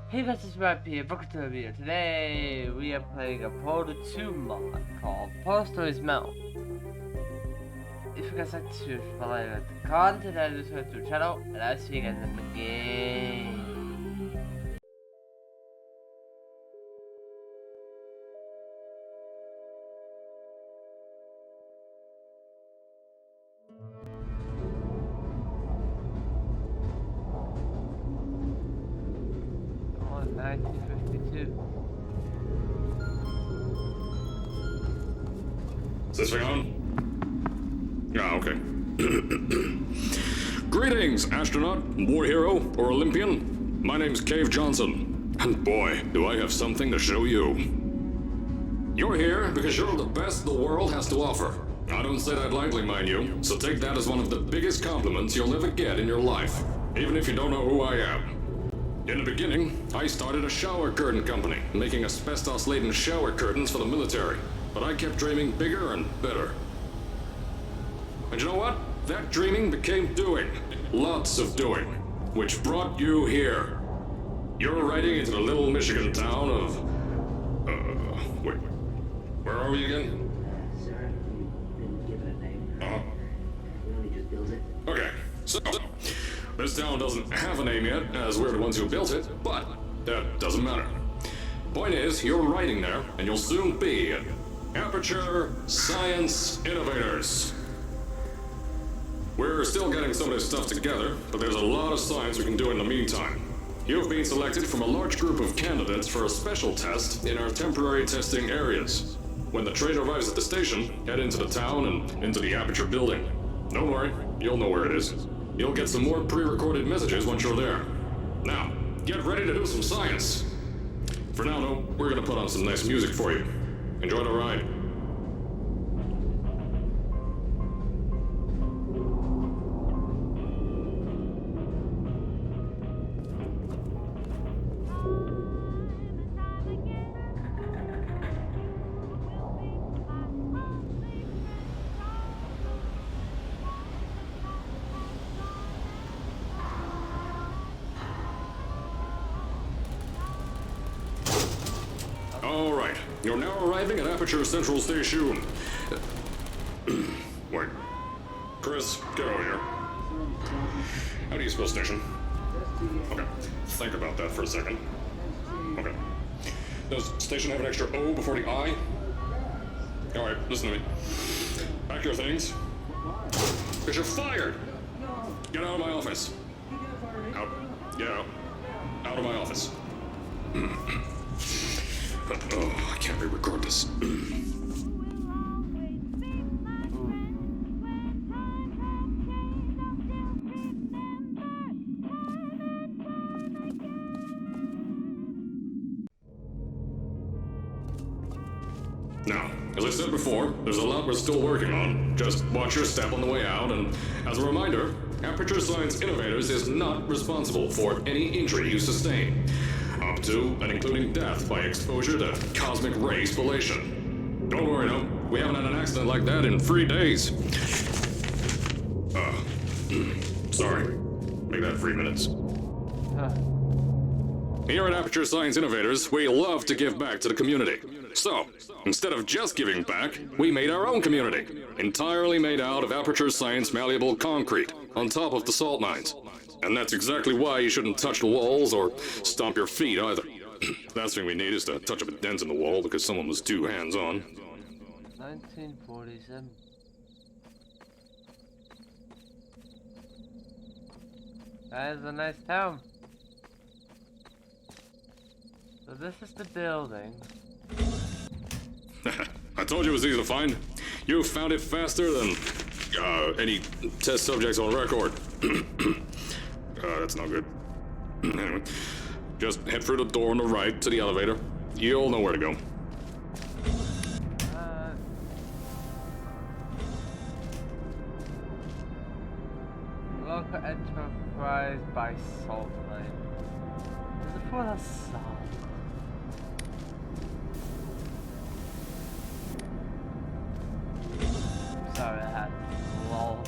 Hey guys, it's Rob here, welcome to the video. Today we are playing a Portal 2 mod called Portal Stories Mount. If you guys like to follow the content I just went through the channel, and I'll see you guys in the game. Oh, 1952. Is this thing on? Yeah, okay. Greetings, astronaut, war hero, or Olympian. My name's Cave Johnson, and boy, do I have something to show you. You're here because you're the best the world has to offer. I don't say that lightly, mind you, so take that as one of the biggest compliments you'll ever get in your life, even if you don't know who I am. In the beginning, I started a shower curtain company, making asbestos-laden shower curtains for the military. But I kept dreaming bigger and better. And you know what? That dreaming became doing. Lots of doing. Which brought you here. You're riding into the little Michigan town of... wait. Where are we again? Sir, we didn't give it a name. Uh-huh. We only just built it. Okay, so... This town doesn't have a name yet, as we're the ones who built it, but that doesn't matter. Point is, you're riding there, and you'll soon be at Aperture Science Innovators. We're still getting some of this stuff together, but there's a lot of science we can do in the meantime. You've been selected from a large group of candidates for a special test in our temporary testing areas. When the train arrives at the station, head into the town and into the Aperture building. Don't worry, you'll know where it is. You'll get some more pre-recorded messages once you're there. Now, get ready to do some science. For now, though, we're gonna put on some nice music for you. Enjoy the ride. All right, you're now arriving at Aperture Central Station. Wait. Chris, get over here. How do you spell station? Okay, think about that for a second. Okay. Does station have an extra O before the I? All right, listen to me. Pack your things. Because you're fired! Get out of my office. Out. Get out. Out of my office. Oh, I can't re-record this. Now, as I said before, there's a lot we're still working on. Just watch your step on the way out, and as a reminder, Aperture Science Innovators is not responsible for any injury you sustain, up to and including death by exposure to cosmic ray spallation. Don't worry, no, we haven't had an accident like that in 3 days. Sorry. Make that 3 minutes. Here at Aperture Science Innovators, we love to give back to the community. So, instead of just giving back, we made our own community, entirely made out of Aperture Science malleable concrete, on top of the salt mines. And that's exactly why you shouldn't touch the walls or stomp your feet either. Last thing we need is to touch up a dent in the wall because someone was too hands-on. 1947. That is a nice town. So this is the building. I told you it was easy to find. You found it faster than any test subjects on record. That's not good. Anyway, just head through the door on the right to the elevator. You'll know where to go. Local enterprise by salt mine. Is it for the salt? Sorry, I had lol.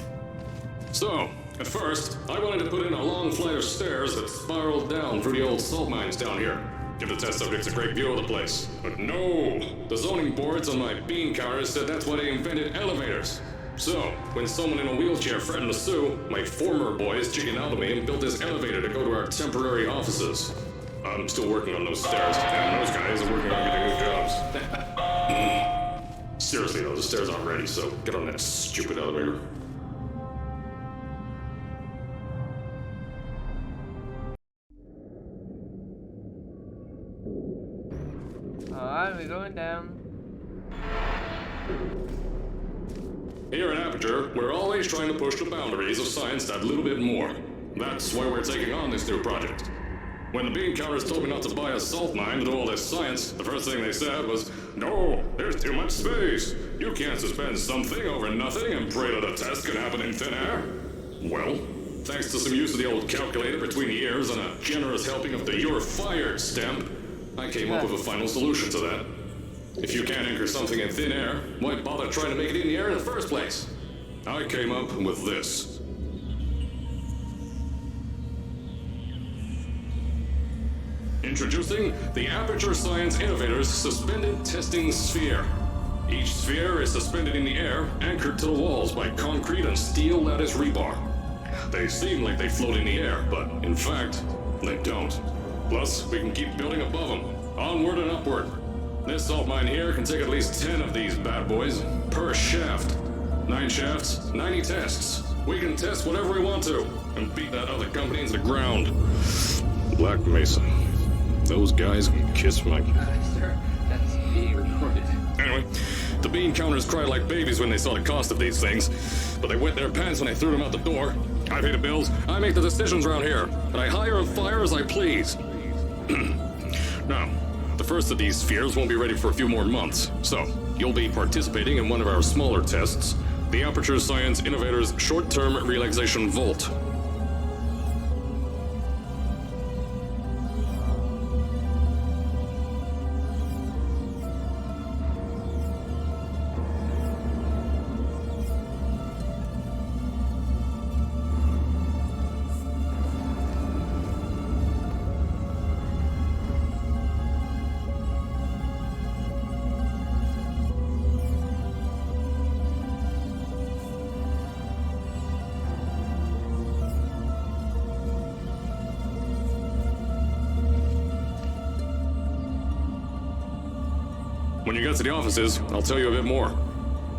So, At first, I wanted to put in a long flight of stairs that spiraled down through the old salt mines down here. Give the test subjects a great view of the place. But no! The zoning boards on my bean counters said that's why they invented elevators. So, when someone in a wheelchair threatened to sue, my former boys chickened out of me and built this elevator to go to our temporary offices. I'm still working on those stairs, and those guys are working on getting new jobs. Seriously though, the stairs aren't ready, so get on that stupid elevator. Alright, we're going down. Here at Aperture, we're always trying to push the boundaries of science that little bit more. That's why we're taking on this new project. When the bean counters told me not to buy a salt mine to do all this science, the first thing they said was, "No, there's too much space. You can't suspend something over nothing and pray that a test can happen in thin air." Well, thanks to some use of the old calculator between the ears and a generous helping of the "you're fired" stamp, I came up with a final solution to that. If you can't anchor something in thin air, why bother trying to make it in the air in the first place? I came up with this. Introducing the Aperture Science Innovators Suspended Testing Sphere. Each sphere is suspended in the air, anchored to the walls by concrete and steel lattice rebar. They seem like they float in the air, but in fact, they don't. Plus, we can keep building above them, onward and upward. This salt mine here can take at least 10 of these bad boys per shaft. 9 shafts, 90 tests. We can test whatever we want to and beat that other company into the ground. Black Mesa. Those guys can kiss my... Sir, that's being recorded. Anyway, the bean counters cried like babies when they saw the cost of these things, but they wet their pants when I threw them out the door. I pay the bills, I make the decisions around here, and I hire and fire as I please. Now, the first of these spheres won't be ready for a few more months, so you'll be participating in one of our smaller tests, the Aperture Science Innovators Short-Term Relaxation Volt. When you get to the offices, I'll tell you a bit more.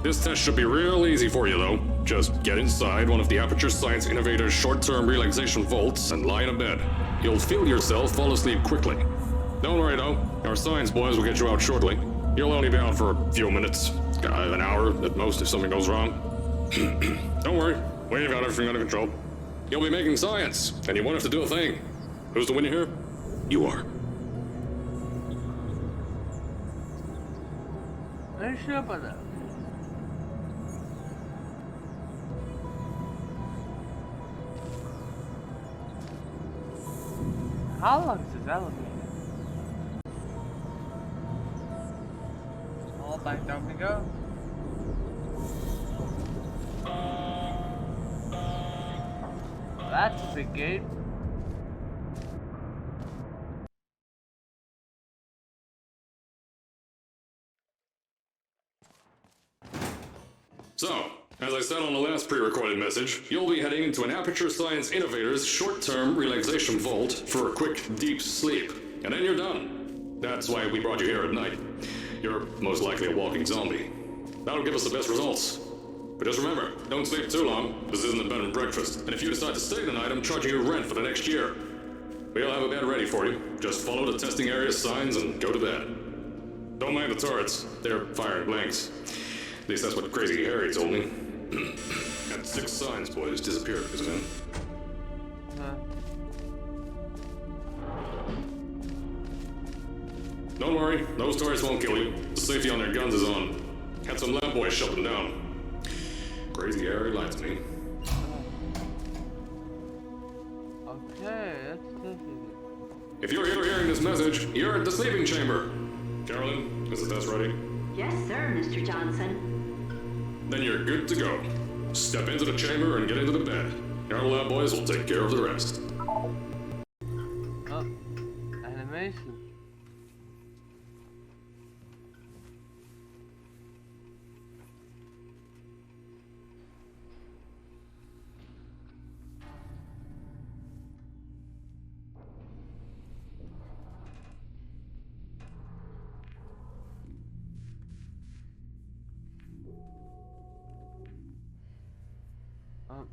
This test should be real easy for you, though. Just get inside one of the Aperture Science Innovators short-term relaxation vaults and lie in a bed. You'll feel yourself fall asleep quickly. Don't worry, though. Our science boys will get you out shortly. You'll only be out for a few minutes. An hour at most if something goes wrong. Don't worry. We've got everything under control. You'll be making science, and you won't have to do a thing. Who's the winner here? You are. Are you sure about that? How long is this elevator? All back down we go. That's a big gate. So, as I said on the last pre-recorded message, you'll be heading into an Aperture Science Innovators short-term relaxation vault for a quick, deep sleep. And then you're done. That's why we brought you here at night. You're most likely a walking zombie. That'll give us the best results. But just remember, don't sleep too long. This isn't a bed and breakfast. And if you decide to stay the night, I'm charging you rent for the next year. We'll have a bed ready for you. Just follow the testing area signs and go to bed. Don't mind the turrets. They're firing blanks. At least that's what Crazy Harry told me. And 6 science boys disappeared because of him. Don't worry, those turrets won't kill you. The safety on their guns is on. Had some lab boys shut them down. Crazy Harry lied to me. Okay, that's different. If you're hearing this message, you're at the sleeping chamber. Carolyn, is the test ready? Yes, sir, Mr. Johnson. Then you're good to go. Step into the chamber and get into the bed. Our lab boys will take care of the rest. Oh, animation. Oh.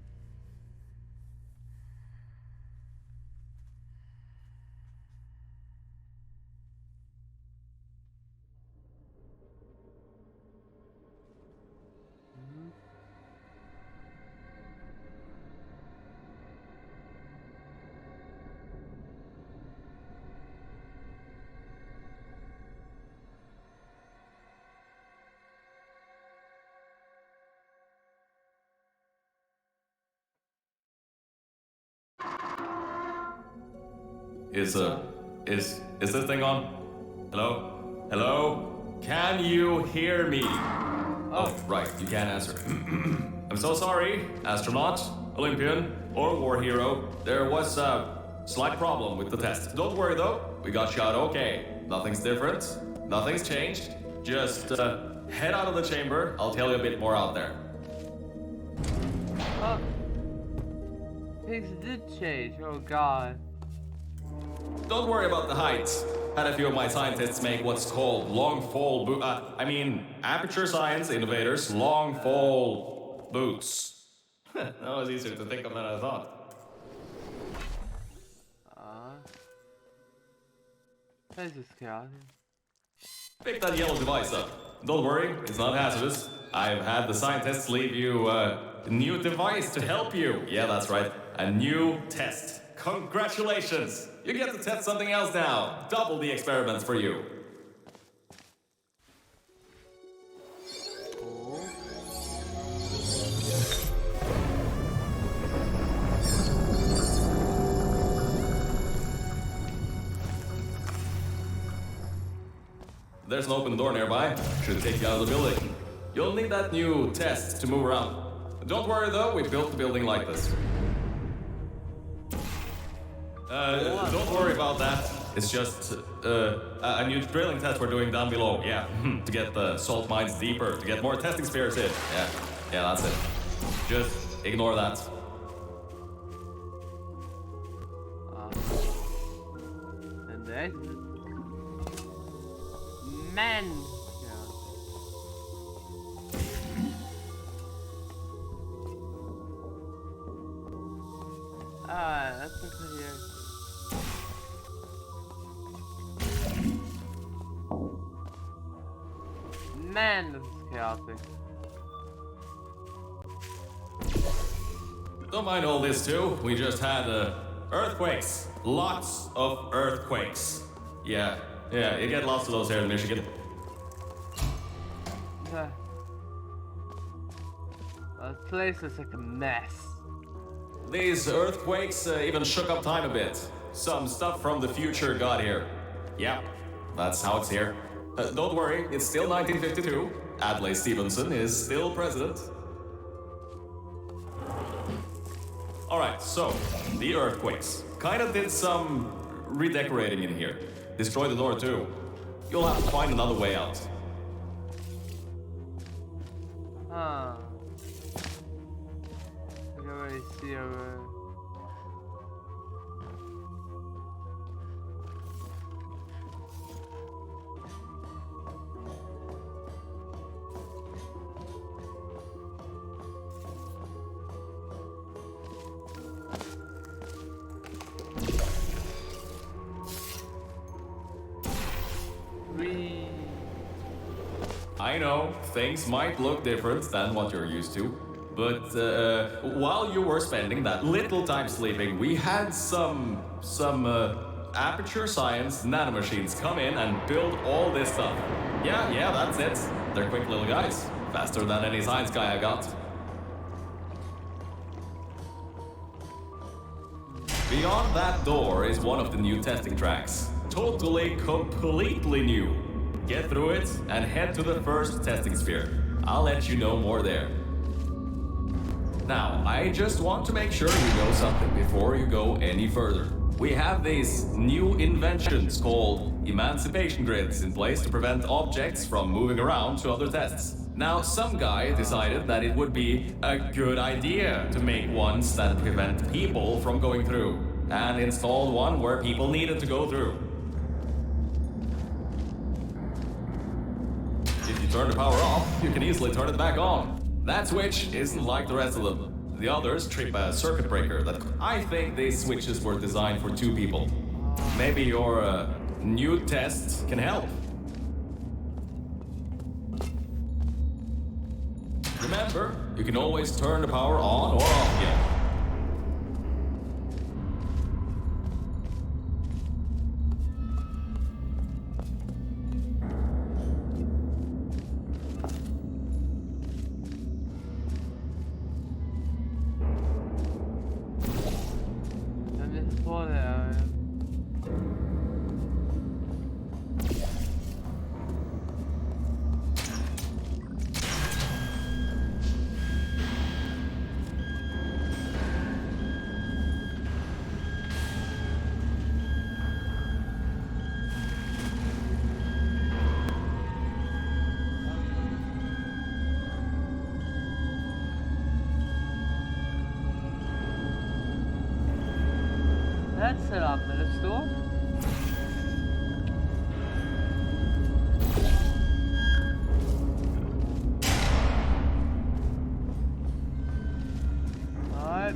Is this thing on? Hello? Hello? Can you hear me? Oh, right, you can't answer. I'm so sorry, astronaut, Olympian, or war hero. There was a slight problem with the test. Don't worry though, we got shot okay. Nothing's different, nothing's changed. Just head out of the chamber, I'll tell you a bit more out there. Oh. Things did change. Oh god. Don't worry about the heights. Had a few of my scientists make what's called long fall aperture science innovators long fall boots. That was easier to think of than I thought. This is chaotic. Pick that yellow device up. Don't worry, it's not hazardous. I've had the scientists leave you a new device to help you. Yeah, that's right. A new test. Congratulations! You get to test something else now. Double the experiments for you. Oh. There's an open door nearby. Should take you out of the building. You'll need that new test to move around. Don't worry though, we built the building like this. Don't worry about that. It's just a new drilling test we're doing down below. Yeah, to get the salt mines deeper, to get more testing spheres in. Yeah, that's it. Just ignore that. And the exit. Man. Yeah. That's a pretty exit. Man, this is chaotic. Don't mind all this too. We just had earthquakes. Lots of earthquakes. Yeah, you get lots of those here in Michigan. The place is like a mess. These earthquakes even shook up time a bit. Some stuff from the future got here. Yeah, that's how it's here. Don't worry, it's still 1952. Adlai Stevenson is still president. Alright, so, the earthquakes. Kinda did some redecorating in here. Destroyed the door too. You'll have to find another way out. Huh. I can already see her. I know, things might look different than what you're used to, but while you were spending that little time sleeping, we had some aperture science nanomachines come in and build all this stuff. Yeah, that's it. They're quick little guys, faster than any science guy I got. Beyond that door is one of the new testing tracks. Totally, completely new. Get through it and head to the first testing sphere. I'll let you know more there. Now, I just want to make sure you know something before you go any further. We have these new inventions called emancipation grids in place to prevent objects from moving around to other tests. Now, some guy decided that it would be a good idea to make ones that prevent people from going through, and installed one where people needed to go through. If you turn the power off, you can easily turn it back on. That switch isn't like the rest of them. The others trip a circuit breaker that I think these switches were designed for 2 people. Maybe your new test can help. Remember, you can always turn the power on or off again. That's an ominous door. Alright.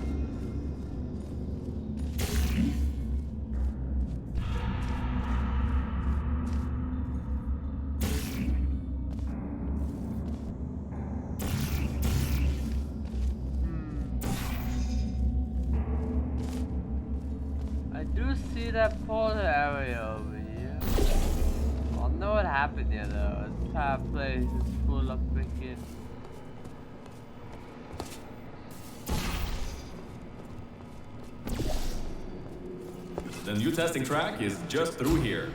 I do see that portal area over here. I don't know what happened here though. This entire place is full of freaking. The new testing track is just through here.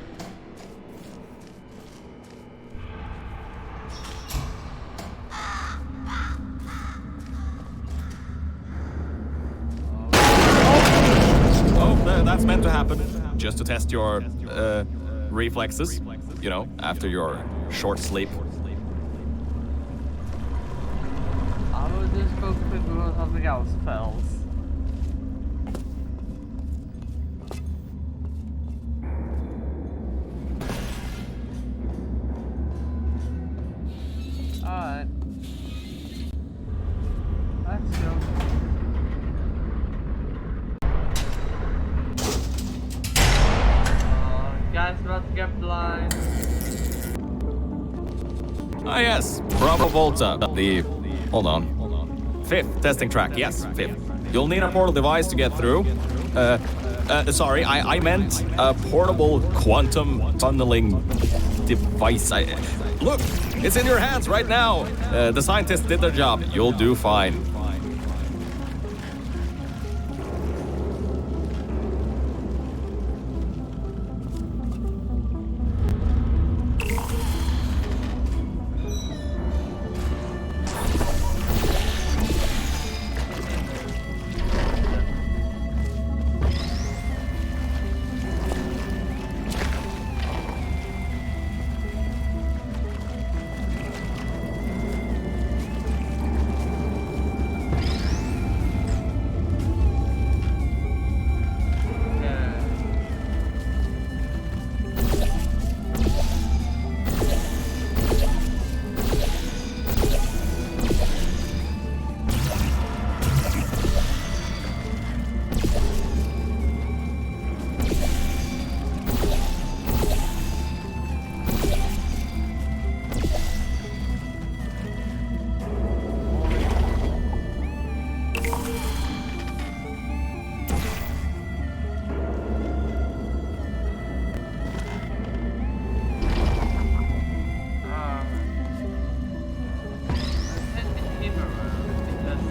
That's meant to happen, just to test your reflexes, you know, after your short sleep. I will just go quick when something else fails. Alright. Let's go. Guy's about to get blind. Ah yes, Bravo Volta, the... hold on. 5th testing track, yes, 5th. You'll need a portal device to get through. Sorry, I meant a portable quantum tunneling device. Look, it's in your hands right now. The scientists did their job. You'll do fine.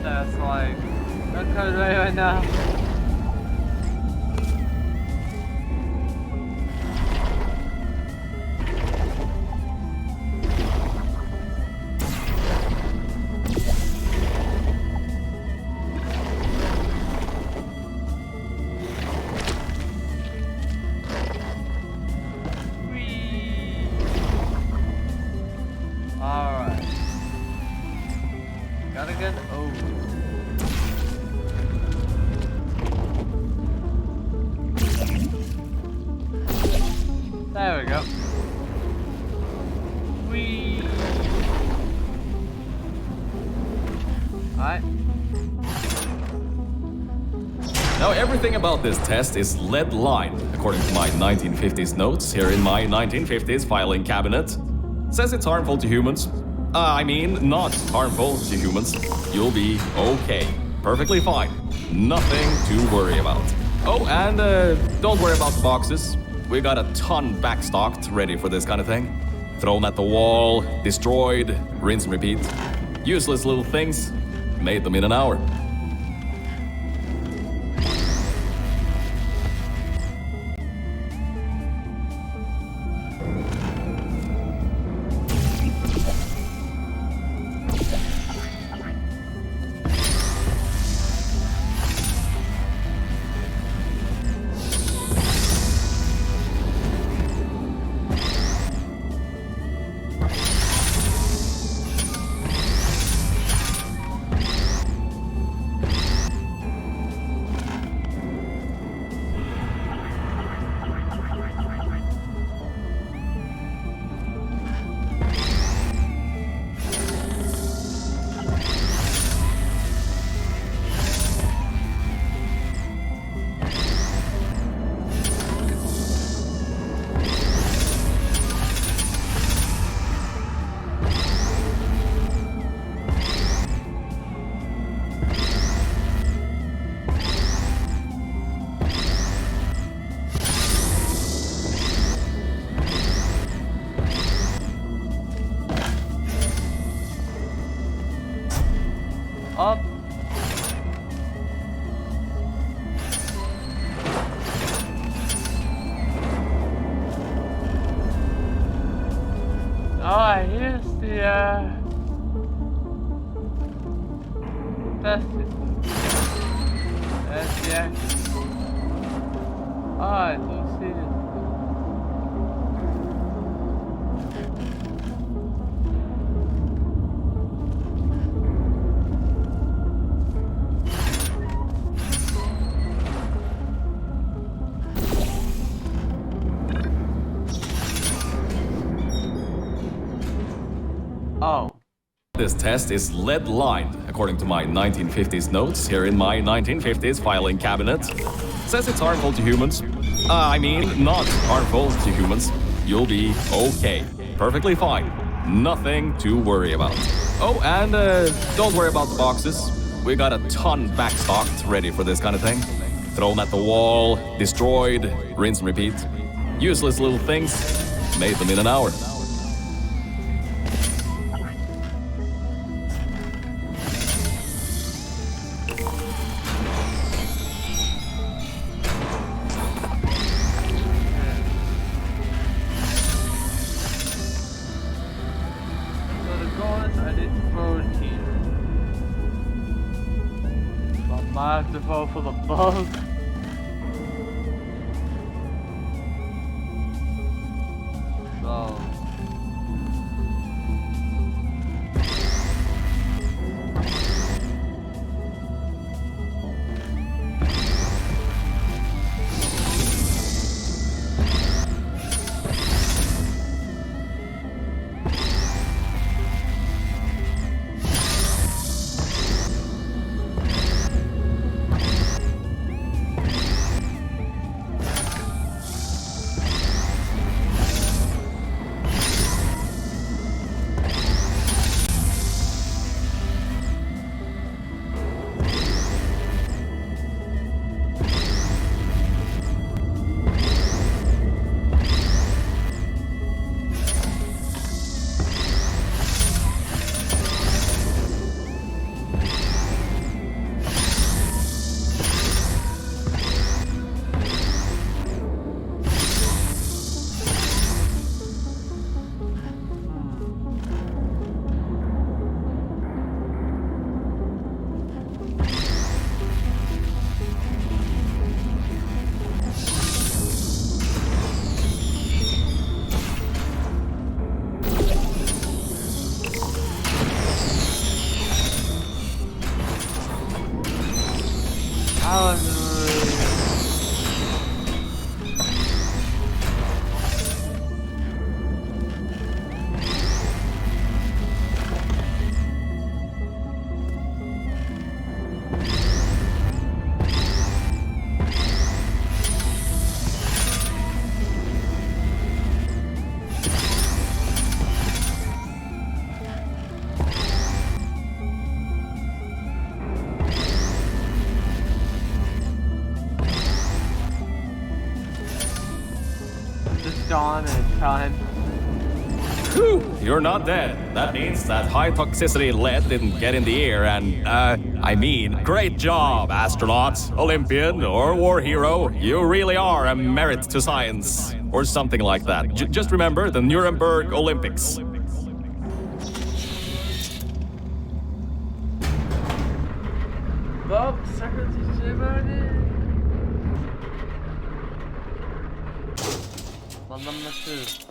That's like, not coming right now. Alright. Now, everything about this test is lead-lined, according to my 1950s notes here in my 1950s filing cabinet. Says it's harmful to humans. I mean, not harmful to humans. You'll be okay. Perfectly fine. Nothing to worry about. Oh, and don't worry about the boxes. We got a ton backstocked, ready for this kind of thing. Thrown at the wall, destroyed, rinse and repeat. Useless little things. Made them in an hour. Up. Oh, here's the that's it. That's the action. Oh, I do see it. Oh. This test is lead-lined, according to my 1950s notes here in my 1950s filing cabinet. Says it's harmful to humans. I mean, not harmful to humans. You'll be okay. Perfectly fine. Nothing to worry about. Oh, and don't worry about the boxes. We got a ton backstocked, ready for this kind of thing. Thrown at the wall, destroyed, rinse and repeat. Useless little things. Made them in an hour. I have to vote for the bug. So. Just go on and tell him. Whew, you're not dead. That means that high toxicity lead didn't get in the air and, I mean, great job, astronaut, Olympian, or war hero. You really are a merit to science. Or something like that. Just remember the Nuremberg Olympics. Bob, second ceremony. Anlaşılır.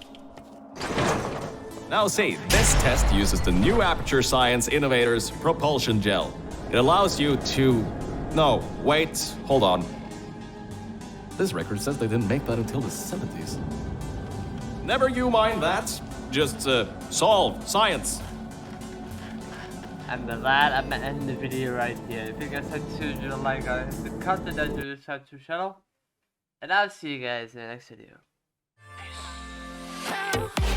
Now see, this test uses the new Aperture Science Innovators propulsion gel. It allows you to... No, wait, hold on. This record says they didn't make that until the 70s. Never you mind that. Just, solve science. And with that, I'm gonna end the video right here. If you guys like to like the content that you subscribe to the channel. And I'll see you guys in the next video. Peace.